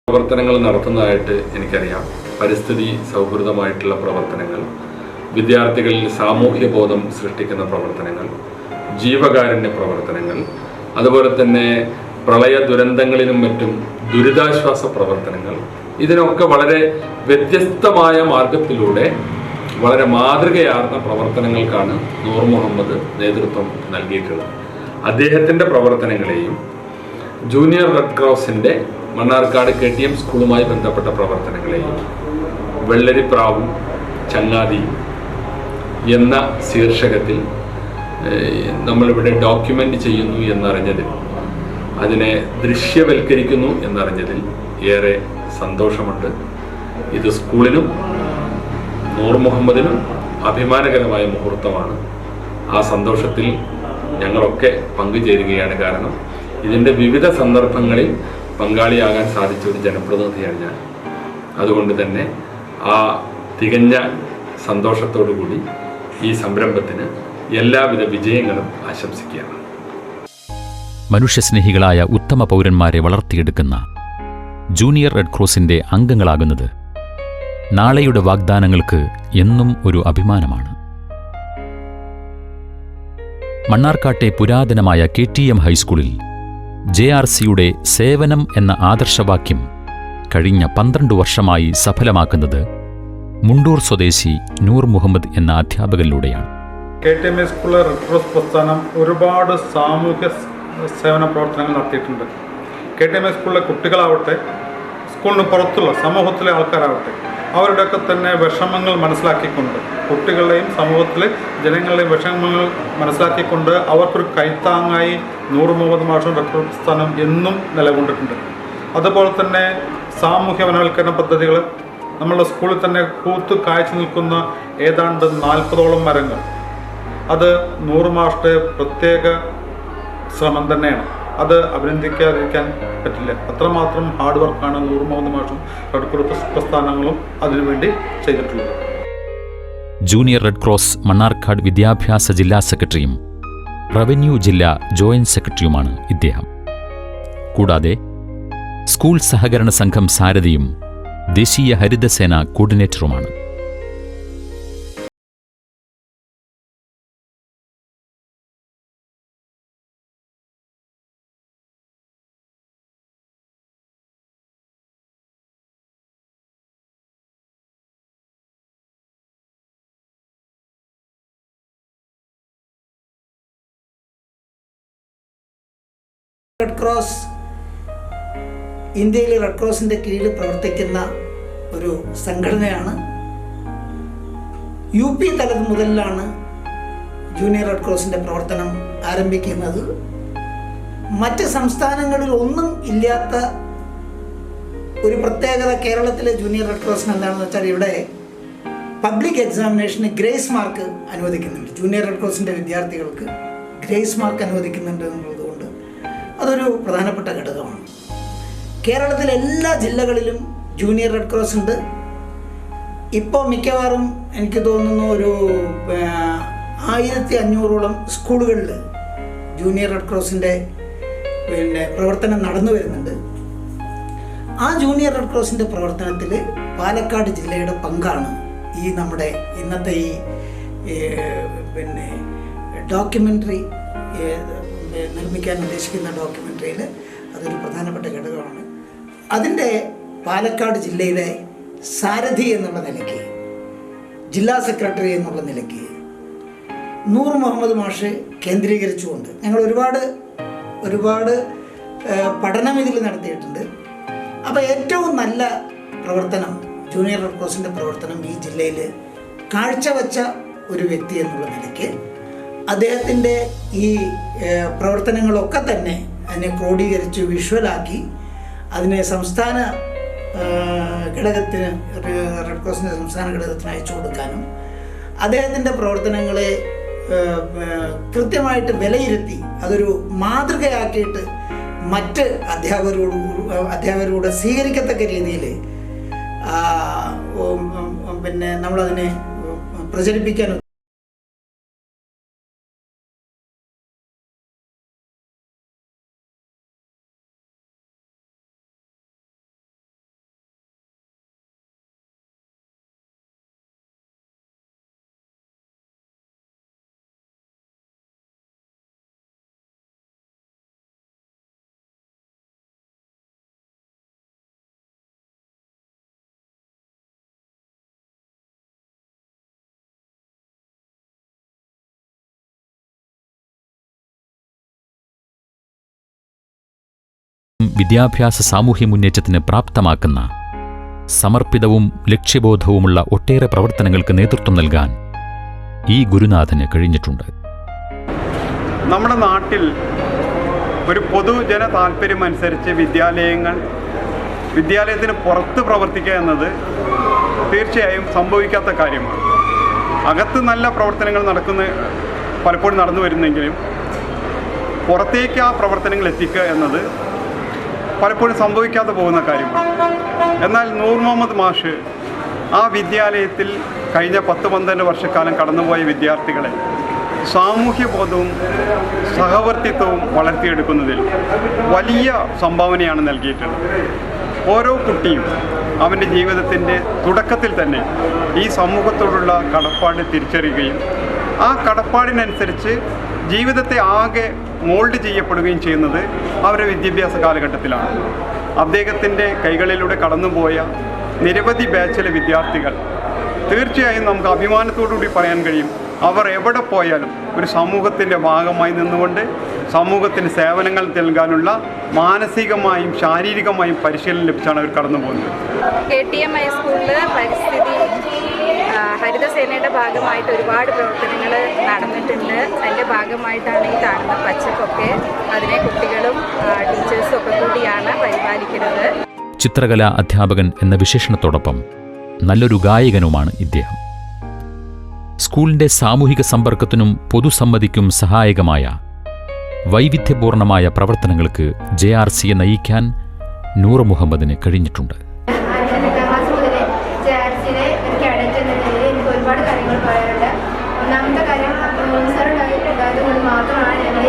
പ്രവർത്തനങ്ങൾ നടത്തുന്നതായിട്ട് എനിക്കറിയാം. പരിസ്ഥിതി സൗഹൃദമായിട്ടുള്ള പ്രവർത്തനങ്ങൾ, വിദ്യാർത്ഥികളിൽ സാമൂഹ്യ ബോധം സൃഷ്ടിക്കുന്ന പ്രവർത്തനങ്ങൾ, ജീവകാരുണ്യ പ്രവർത്തനങ്ങൾ, അതുപോലെ തന്നെ പ്രളയ ദുരന്തങ്ങളിലും മറ്റും ദുരിതാശ്വാസ പ്രവർത്തനങ്ങൾ, ഇതിനൊക്കെ വളരെ വ്യത്യസ്തമായ മാർഗത്തിലൂടെ വളരെ മാതൃകയാർന്ന പ്രവർത്തനങ്ങൾക്കാണ് നൂർ മുഹമ്മദ് നേതൃത്വം നൽകിയിട്ടുള്ളത്. അദ്ദേഹത്തിൻ്റെ പ്രവർത്തനങ്ങളെയും ജൂനിയർ റെഡ് ക്രോസിൻ്റെ മണ്ണാർക്കാട് KTM സ്കൂളുമായി ബന്ധപ്പെട്ട പ്രവർത്തനങ്ങളെയും വെള്ളരിപ്രാവും ചങ്ങാതി എന്ന ശീർഷകത്തിൽ നമ്മളിവിടെ ഡോക്യുമെൻ്റ് ചെയ്യുന്നു എന്നറിഞ്ഞതിൽ, അതിനെ ദൃശ്യവൽക്കരിക്കുന്നു എന്നറിഞ്ഞതിൽ ഏറെ സന്തോഷമുണ്ട്. ഇത് സ്കൂളിനും നൂർ മുഹമ്മദിനും അഭിമാനകരമായ മുഹൂർത്തമാണ്. ആ സന്തോഷത്തിൽ ഞങ്ങളൊക്കെ പങ്കുചേരുകയാണ്. കാരണം ഇതിൻ്റെ വിവിധ സന്ദർഭങ്ങളിൽ പങ്കാളിയാകാൻ സാധിച്ച ഒരു ജനപ്രതിനിധിയാണ് ഞാൻ. അതുകൊണ്ട് തന്നെ ആ തികഞ്ഞ സന്തോഷത്തോടു കൂടി ഈ സംരംഭത്തിന് എല്ലാവിധ വിജയങ്ങളും ആശംസിക്കുകയാണ്. മനുഷ്യസ്നേഹികളായ ഉത്തമ പൗരന്മാരെ വളർത്തിയെടുക്കുന്ന ജൂനിയർ റെഡ് ക്രോസിൻ്റെ അംഗങ്ങളാകുന്നത് നാളെയുടെ വാഗ്ദാനങ്ങൾക്ക് എന്നും ഒരു അഭിമാനമാണ്. മണ്ണാർക്കാട്ടെ പുരാതനമായ KTM ഹൈസ്കൂളിൽ JRCയുടെ സേവനം എന്ന ആദർശവാക്യം കഴിഞ്ഞ 12 വർഷമായി സഫലമാക്കുന്നത് മുണ്ടൂർ സ്വദേശി നൂർ മുഹമ്മദ് എന്ന അധ്യാപകനിലൂടെയാണ്. KTM സ്കൂളിലെ റെഡ് ക്രോസ് പ്രസ്ഥാനം ഒരുപാട് സാമൂഹ്യ സേവന പ്രവർത്തനങ്ങൾ നടത്തിയിട്ടുണ്ട്. KTM സ്കൂളിലെ കുട്ടികളാവട്ടെ, സ്കൂളിന് പുറത്തുള്ള സമൂഹത്തിലെ ആൾക്കാരാവട്ടെ, അവരുടെയൊക്കെ തന്നെ വിഷമങ്ങൾ മനസ്സിലാക്കിക്കൊണ്ട്, കുട്ടികളുടെയും സമൂഹത്തിലെ ജനങ്ങളുടെയും വിഷമങ്ങൾ മനസ്സിലാക്കിക്കൊണ്ട് അവർക്കൊരു കൈത്താങ്ങായി നൂർ മുഹമ്മദ് മാഷും റെഡ് ക്രോസ് പ്രസ്ഥാനം എന്നും നിലകൊണ്ടിട്ടുണ്ട്. അതുപോലെ തന്നെ സാമൂഹ്യ വനവൽക്കരണ പദ്ധതികൾ നമ്മളുടെ സ്കൂളിൽ തന്നെ പൂത്ത് കാഴ്ച നിൽക്കുന്ന ഏതാണ്ട് 40ഓളം മരങ്ങൾ, അത് നൂർ മാഷിൻ്റെ പ്രത്യേക ശ്രമം തന്നെയാണ്. അത് അഭിനന്ദിക്കാതിരിക്കാൻ പറ്റില്ല. അത്രമാത്രം ഹാർഡ് വർക്കാണ് നൂർ മുഹമ്മദ് മാഷും റെഡ് ക്രോസ് പ്രസ്ഥാനങ്ങളും അതിനുവേണ്ടി ചെയ്തിട്ടുള്ളത്. ജൂനിയർ റെഡ് ക്രോസ് മണ്ണാർക്കാട് വിദ്യാഭ്യാസ ജില്ലാ സെക്രട്ടറിയും റവന്യൂ ജില്ലാ ജോയിന്റ് സെക്രട്ടറിയുമാണ് ഇദ്ദേഹം. കൂടാതെ സ്കൂൾ സഹകരണ സംഘം സാരഥിയും ദേശീയ ഹരിതസേന കോർഡിനേറ്ററുമാണ്. റെഡ് ക്രോസ് ഇന്ത്യയിലെ റെഡ് ക്രോസിൻ്റെ കീഴിൽ പ്രവർത്തിക്കുന്ന ഒരു സംഘടനയാണ്. UP തലം മുതലാണ് ജൂനിയർ റെഡ് ക്രോസിൻ്റെ പ്രവർത്തനം ആരംഭിക്കുന്നത്. മറ്റ് സംസ്ഥാനങ്ങളിൽ ഒന്നും ഇല്ലാത്ത ഒരു പ്രത്യേകത കേരളത്തിലെ ജൂനിയർ റെഡ് ക്രോസിന് എന്താണെന്ന് വെച്ചാൽ, ഇവിടെ പബ്ലിക് എക്സാമിനേഷന് ഗ്രേസ് മാർക്ക് അനുവദിക്കുന്നുണ്ട്. ജൂനിയർ റെഡ് ക്രോസിൻ്റെ വിദ്യാർത്ഥികൾക്ക് ഗ്രേസ് മാർക്ക് അനുവദിക്കുന്നുണ്ട് എന്നുള്ളതുകൊണ്ട് അതൊരു പ്രധാനപ്പെട്ട ഘടകമാണ്. കേരളത്തിലെ എല്ലാ ജില്ലകളിലും ജൂനിയർ റെഡ് ക്രോസ് ഉണ്ട്. ഇപ്പോൾ മിക്കവാറും എനിക്ക് തോന്നുന്നു ഒരു 1500ഓളം സ്കൂളുകളിൽ ജൂനിയർ റെഡ് ക്രോസിൻ്റെ പ്രവർത്തനം നടന്നു വരുന്നുണ്ട്. ആ ജൂനിയർ റെഡ് ക്രോസിൻ്റെ പ്രവർത്തനത്തിൽ പാലക്കാട് ജില്ലയുടെ പങ്കാണ് ഈ നമ്മുടെ ഇന്നത്തെ ഈ ഡോക്യുമെൻ്ററി നിർമ്മിക്കാൻ ഉദ്ദേശിക്കുന്ന ഡോക്യുമെൻ്ററിയിൽ അതൊരു പ്രധാനപ്പെട്ട ഘടകമാണ്. അതിൻ്റെ പാലക്കാട് ജില്ലയിലെ സാരഥി എന്നുള്ള നിലയ്ക്ക്, ജില്ലാ സെക്രട്ടറി എന്നുള്ള നിലയ്ക്ക് നൂർ മുഹമ്മദ് മാഷ് കേന്ദ്രീകരിച്ചുകൊണ്ട് ഞങ്ങൾ ഒരുപാട് പഠനം ഇതിൽ നടത്തിയിട്ടുണ്ട്. അപ്പോൾ ഏറ്റവും നല്ല പ്രവർത്തനം, ജൂനിയർ റെഡ് ക്രോസിൻ്റെ പ്രവർത്തനം ഈ ജില്ലയിൽ കാഴ്ചവെച്ച ഒരു വ്യക്തി എന്നുള്ള നിലയ്ക്ക് അദ്ദേഹത്തിൻ്റെ ഈ പ്രവർത്തനങ്ങളൊക്കെ തന്നെ അതിനെ ക്രോഡീകരിച്ച് വിഷ്വലാക്കി അതിനെ സംസ്ഥാന ഘടകത്തിന്, റെഡ് ക്രോസിൻ്റെ സംസ്ഥാന ഘടകത്തിന് അയച്ചു കൊടുക്കാനും അദ്ദേഹത്തിൻ്റെ പ്രവർത്തനങ്ങളെ കൃത്യമായിട്ട് വിലയിരുത്തി അതൊരു മാതൃകയാക്കിയിട്ട് മറ്റ് അധ്യാപകരോട് സ്വീകരിക്കത്തക്ക രീതിയിൽ നമ്മളതിനെ പ്രചരിപ്പിക്കാൻ വിദ്യാഭ്യാസ സാമൂഹ്യ മുന്നേറ്റത്തിന് പ്രാപ്തമാക്കുന്ന സമർപ്പിതവും ലക്ഷ്യബോധവുമുള്ള ഒട്ടേറെ പ്രവർത്തനങ്ങൾക്ക് നേതൃത്വം നൽകാൻ ഈ ഗുരുനാഥന് കഴിഞ്ഞിട്ടുണ്ട്. നമ്മുടെ നാട്ടിൽ ഒരു പൊതുജന താല്പര്യമനുസരിച്ച് വിദ്യാലയത്തിന് പുറത്ത് പ്രവർത്തിക്കുക എന്നത് തീർച്ചയായും സംഭവിക്കാത്ത കാര്യമാണ്. അകത്ത് നല്ല പ്രവർത്തനങ്ങൾ പലപ്പോഴും നടന്നു വരുന്നെങ്കിലും പുറത്തേക്ക് ആ പ്രവർത്തനങ്ങൾ എത്തിക്കുക എന്നത് പലപ്പോഴും സംഭവിക്കാതെ പോകുന്ന കാര്യമാണ്. എന്നാൽ നൂർ മുഹമ്മദ് മാഷ് ആ വിദ്യാലയത്തിൽ കഴിഞ്ഞ 10-12 വർഷക്കാലം കടന്നുപോയ വിദ്യാർത്ഥികളെ സാമൂഹ്യ ബോധവും സഹവർത്തിത്വവും വളർത്തിയെടുക്കുന്നതിൽ വലിയ സംഭാവനയാണ് നൽകിയിട്ടുള്ളത്. ഓരോ കുട്ടിയും അവൻ്റെ ജീവിതത്തിൻ്റെ തുടക്കത്തിൽ തന്നെ ഈ സമൂഹത്തോടുള്ള കടപ്പാട് തിരിച്ചറിയുകയും ആ കടപ്പാടിനനുസരിച്ച് ജീവിതത്തെ ആകെ മോൾഡ് ചെയ്യപ്പെടുകയും ചെയ്യുന്നത് അവരുടെ വിദ്യാഭ്യാസ കാലഘട്ടത്തിലാണ്. അദ്ദേഹത്തിൻ്റെ കൈകളിലൂടെ കടന്നുപോയ നിരവധി ബാച്ചിലെ വിദ്യാർത്ഥികൾ തീർച്ചയായും നമുക്ക് അഭിമാനത്തോടുകൂടി പറയാൻ കഴിയും, അവർ എവിടെ പോയാലും ഒരു സമൂഹത്തിൻ്റെ ഭാഗമായി നിന്നുകൊണ്ട് സമൂഹത്തിന് സേവനങ്ങൾ നൽകാനുള്ള മാനസികമായും ശാരീരികമായും പരിശീലനം ലഭിച്ചാണ് അവർ കടന്നു പോകുന്നത്. KTM ഹൈസ്കൂളിൽ പരിസ്ഥിതി ഹരിതസേനയുടെ ഭാഗമായിട്ട് ഒരുപാട് പ്രവർത്തനങ്ങൾ നടന്നിട്ടുണ്ട്. അതിൻ്റെ ഭാഗമായിട്ടാണ് ഈ കാണുന്ന പച്ചപ്പൊക്കെ. അതിനെ കുട്ടികളും ടീച്ചേഴ്സും ഒക്കെ കൂടിയാണ് പരിപാലിക്കുന്നത്. ചിത്രകലാ അധ്യാപകൻ എന്ന വിശേഷണത്തോടൊപ്പം നല്ലൊരു ഗായകനുമാണ് ഇദ്ദേഹം. സ്കൂളിൻ്റെ സാമൂഹിക സമ്പർക്കത്തിനും പൊതുസമ്മതിക്കും സഹായകമായ വൈവിധ്യപൂർണമായ പ്രവർത്തനങ്ങൾക്ക് JRCയെ നയിക്കാൻ നൂർ മുഹമ്മദിന് കഴിഞ്ഞിട്ടുണ്ട്. ഒരുപാട് കാര്യങ്ങൾ പറയാനുണ്ട്. ഒന്നാമത്തെ കാര്യം ഉണ്ടായതുകൊണ്ട് മാത്രമാണ് ഞങ്ങൾ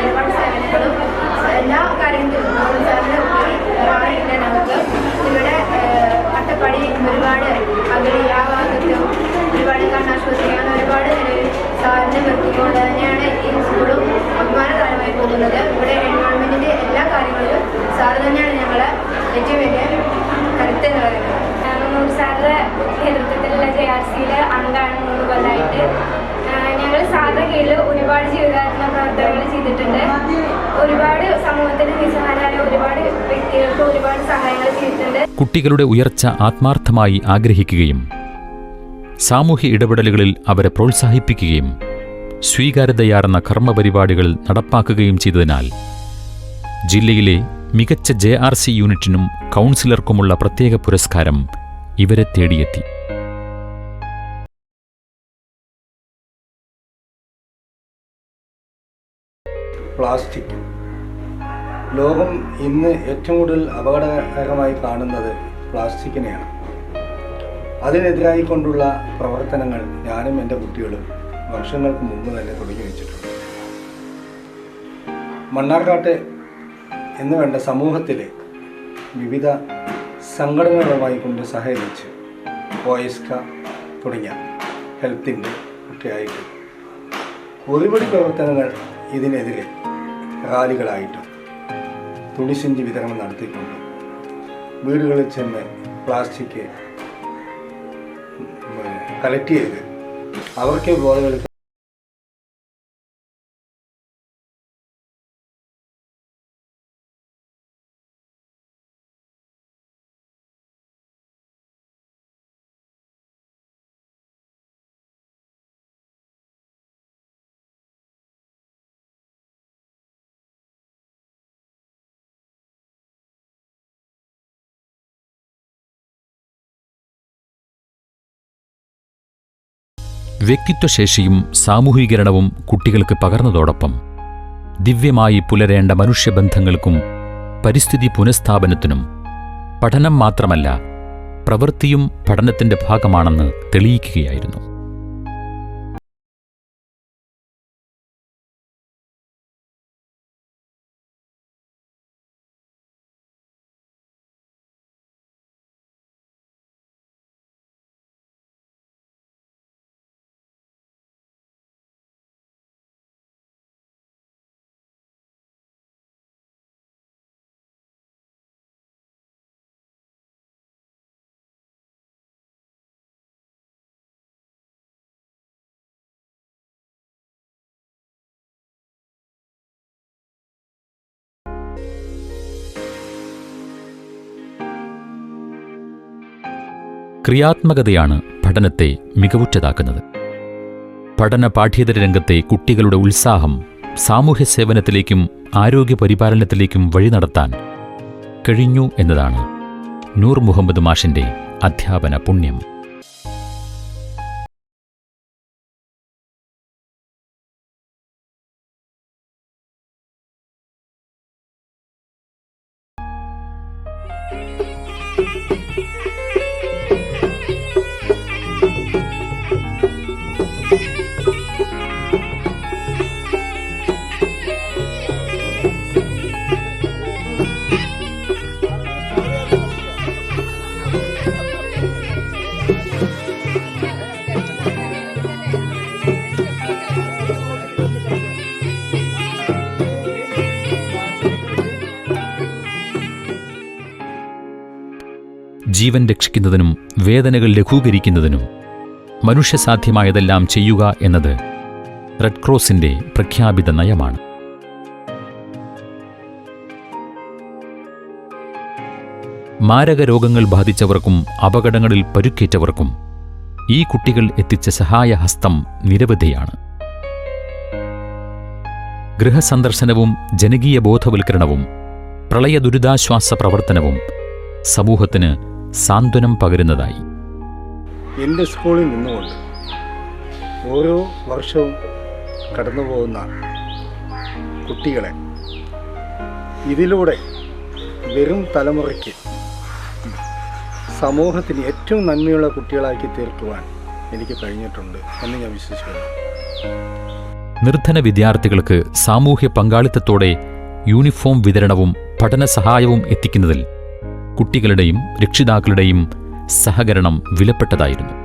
ഒരുപാട് സേവനങ്ങളും എല്ലാ കാര്യങ്ങളും നമുക്ക് ഇവിടെ അട്ടപ്പാടി ഒരുപാട് അകലി ആ ഭാഗത്തും ഒരുപാട് കണ്ണാശുപത്രി അങ്ങനെ ഒരുപാട് നിലവിൽ സാറിനെ നിർത്തിക്കൊണ്ട് തന്നെയാണ് ഈ സ്കൂളും അഭിമാനകരമായി പോകുന്നത്. ഇവിടെ എൻവയോൺമെൻറ്റിൻ്റെ എല്ലാ കാര്യങ്ങളിലും സാറ് തന്നെയാണ് ഞങ്ങളെ ഏറ്റവും വലിയ കരുത്ത് എന്ന് പറയുന്നത്. സാറിൻ്റെ നേതൃത്വത്തിലുള്ള JRCയിൽ അംഗമാണ് 3 കൊല്ലമായിട്ട്. ഞങ്ങൾ സാറിൻ്റെ കീഴിൽ ഒരുപാട് ജീവിതാത്മക പ്രവർത്തനങ്ങൾ ചെയ്തിട്ടുണ്ട്. ഒരുപാട് സമൂഹത്തിന് നിസ്സഹായരായ ഒരുപാട് വ്യക്തികൾക്ക് ഒരുപാട് സഹായങ്ങൾ ചെയ്തിട്ടുണ്ട്. കുട്ടികളുടെ ഉയർച്ച ആത്മാർത്ഥമായി ആഗ്രഹിക്കുകയും സാമൂഹ്യ ഇടപെടലുകളിൽ അവരെ പ്രോത്സാഹിപ്പിക്കുകയും സ്വീകാര്യതയാർന്ന കർമ്മപരിപാടികൾ നടപ്പാക്കുകയും ചെയ്തതിനാൽ ജില്ലയിലെ മികച്ച JRC യൂണിറ്റിനും കൗൺസിലർക്കുമുള്ള പ്രത്യേക പുരസ്കാരം ഇവരെ തേടിയെത്തി. പ്ലാസ്റ്റിക് ലോകം ഇന്ന് ഏറ്റവും കൂടുതൽ അപകടകരമായി കാണുന്നത് പ്ലാസ്റ്റിക്കിനെയാണ്. അതിനെതിരായിക്കൊണ്ടുള്ള പ്രവർത്തനങ്ങൾ ഞാനും എൻ്റെ കുട്ടികളും വർഷങ്ങൾക്ക് മുമ്പ് തന്നെ തുടങ്ങി വെച്ചിട്ടുണ്ട്. മണ്ണാർക്കാട്ട് എന്ന് വേണ്ട സമൂഹത്തിലെ വിവിധ സംഘടനകളുമായി കൊണ്ട് സഹകരിച്ച് OSK തുടങ്ങിയ ഹെൽത്തിൻ്റെ ഒക്കെ ആയിട്ട് ഒരുപടി പ്രവർത്തനങ്ങൾ ഇതിനെതിരെ റാലികളായിട്ടും തുണിസഞ്ചി വിതരണം നടത്തിക്കൊണ്ടും വീടുകളിൽ ചെന്ന് പ്ലാസ്റ്റിക് കളക്ട് ചെയ്ത് അവർക്ക് ബോധവൽക്കരണം വ്യക്തിത്വശേഷിയും സാമൂഹീകരണവും കുട്ടികൾക്ക് പകർന്നതോടൊപ്പം ദിവ്യമായി പുലരേണ്ട മനുഷ്യബന്ധങ്ങൾക്കും പരിസ്ഥിതി പുനഃസ്ഥാപനത്തിനും പഠനം മാത്രമല്ല പ്രവൃത്തിയും പഠനത്തിൻ്റെ ഭാഗമാണെന്ന് തെളിയിക്കുകയായിരുന്നു. ക്രിയാത്മകതയാണ് പഠനത്തെ മികവുറ്റതാക്കുന്നത്. പഠന പാഠ്യേതര രംഗത്തെ കുട്ടികളുടെ ഉത്സാഹം സാമൂഹ്യ സേവനത്തിലേക്കും ആരോഗ്യപരിപാലനത്തിലേക്കും വഴി നടത്താൻ കഴിഞ്ഞു എന്നതാണ് നൂർ മുഹമ്മദ് മാഷിന്റെ അധ്യാപന പുണ്യം. ജീവൻ രക്ഷിക്കുന്നതിനും വേദനകൾ ലഘൂകരിക്കുന്നതിനും മനുഷ്യസാധ്യമായതെല്ലാം ചെയ്യുക എന്നത് റെഡ് ക്രോസിന്റെ പ്രഖ്യാപിത നയമാണ്. മാരക രോഗങ്ങൾ ബാധിച്ചവർക്കും അപകടങ്ങളിൽ പരുക്കേറ്റവർക്കും ഈ കുട്ടികൾ എത്തിച്ച സഹായഹസ്തം നിരവധിയാണ്. ഗൃഹസന്ദർശനവും ജനകീയ ബോധവൽക്കരണവും പ്രളയ ദുരിതാശ്വാസ പ്രവർത്തനവും സമൂഹത്തിന് സാന്ത്വനം പകരുന്നതായി. എൻ്റെ സ്കൂളിൽ നിന്നുകൊണ്ട് ഓരോ വർഷവും കടന്നുപോകുന്ന കുട്ടികളെ ഇതിലൂടെ വരും തലമുറയ്ക്ക് സമൂഹത്തിന് ഏറ്റവും നന്മയുള്ള കുട്ടികളാക്കി തീർക്കുവാൻ എനിക്ക് കഴിഞ്ഞിട്ടുണ്ട് എന്ന് ഞാൻ വിശ്വസിക്കുന്നു. നിർധന വിദ്യാർത്ഥികൾക്ക് സാമൂഹ്യ പങ്കാളിത്തത്തോടെ യൂണിഫോം വിതരണവും പഠന സഹായവും എത്തിക്കുന്നതിൽ കുട്ടികളുടെയും രക്ഷിതാക്കളുടെയും സഹകരണം വിലപ്പെട്ടതായിരുന്നു.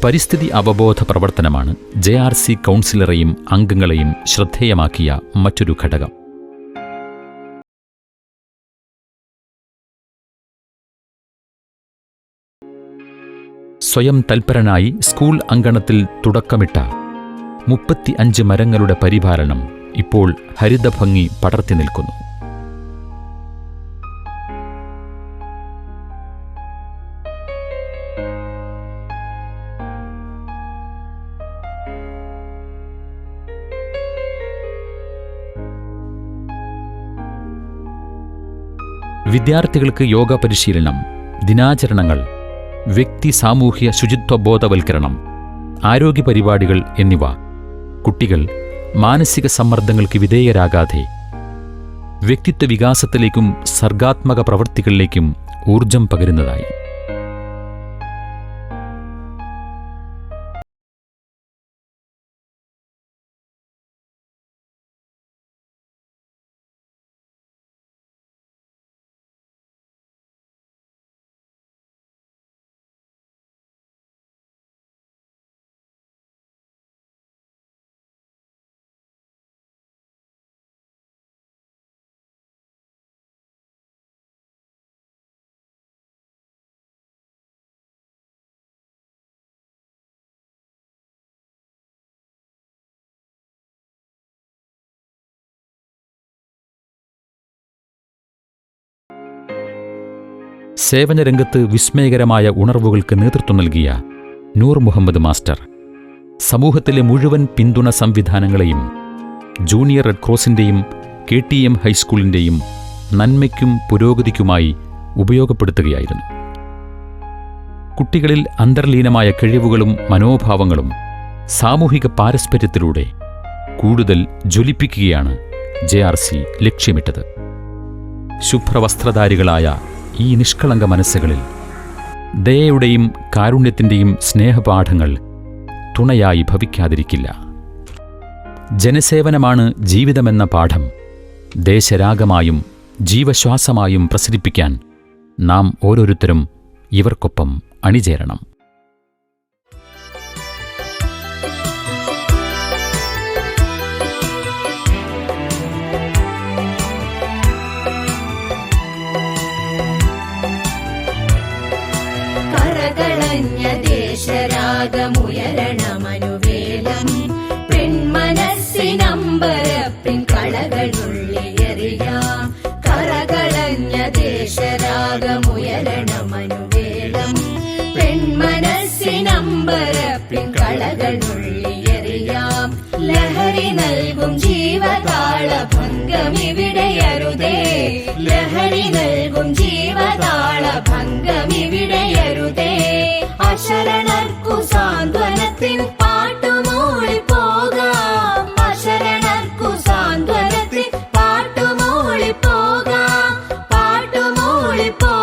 പരിസ്ഥിതി അവബോധ പ്രവർത്തനമാണ് JRC കൗൺസിലറെയും അംഗങ്ങളെയും ശ്രദ്ധേയമാക്കിയ മറ്റൊരു ഘടകം. സ്വയം തൽപരനായി സ്കൂൾ അങ്കണത്തിൽ തുടക്കമിട്ട 35 മരങ്ങളുടെ പരിപാലനം ഇപ്പോൾ ഹരിതഭംഗി പടർത്തി നിൽക്കുന്നു. വിദ്യാർത്ഥികൾക്ക് യോഗ പരിശീലനം, ദിനാചരണങ്ങൾ, വ്യക്തി സാമൂഹ്യ ശുചിത്വ ബോധവൽക്കരണം, ആരോഗ്യ പരിപാടികൾ എന്നിവ കുട്ടികൾ മാനസിക സമ്മർദ്ദങ്ങൾക്ക് വിധേയരാകാതെ വ്യക്തിത്വ വികാസത്തിലേക്കും സർഗാത്മക പ്രവൃത്തികളിലേക്കും ഊർജം പകരുന്നതായി. സേവനരംഗത്ത് വിസ്മയകരമായ ഉണർവുകൾക്ക് നേതൃത്വം നൽകിയ നൂർ മുഹമ്മദ് മാസ്റ്റർ സമൂഹത്തിലെ മുഴുവൻ പിന്തുണ സംവിധാനങ്ങളെയും ജൂനിയർ റെഡ് ക്രോസിൻ്റെയും KTM ഹൈസ്കൂളിൻ്റെയും നന്മയ്ക്കും പുരോഗതിക്കുമായി ഉപയോഗപ്പെടുത്തുകയായിരുന്നു. കുട്ടികളിൽ അന്തർലീനമായ കഴിവുകളും മനോഭാവങ്ങളും സാമൂഹിക പാരസ്പര്യത്തിലൂടെ കൂടുതൽ ജ്വലിപ്പിക്കുകയാണ് JRC ലക്ഷ്യമിട്ടത്. ശുഭ്രവസ്ത്രധാരികളായ ഈ നിഷ്കളങ്ക മനസ്സുകളിൽ ദയയുടെയും കാരുണ്യത്തിൻ്റെയും സ്നേഹപാഠങ്ങൾ തുണയായി ഭവിക്കാതിരിക്കില്ല. ജനസേവനമാണ് ജീവിതമെന്ന പാഠം ദേശരാഗമായും ജീവശ്വാസമായും പ്രസരിപ്പിക്കാൻ നാം ഓരോരുത്തരും ഇവർക്കൊപ്പം അണിചേരണം. അമ്പരപ്പിൻ കളകളുള്ളിലെറിയാം കറകളഞ്ഞ ദേശരാഗമുയരണമനുവേദം പെൺമനസ്സിനമ്പരപ്പിൻ കളകളുള്ളിലെറിയാം ലഹരി നൽകും ജീവതാള ഭംഗമിവിടെയരുതേ ലഹരി നൽകും ജീവതാള ഭംഗമിവിടെയരുതേ അശരണർക്കു സാന്ത്വനത്തിൻ പാട്ടുമൂളി പോകാം അശരണർക്കു സാന്ത്വനത്തിൻ പാട്ടുമൂളി പോകാം പാട്ടുമൂളി പോകാം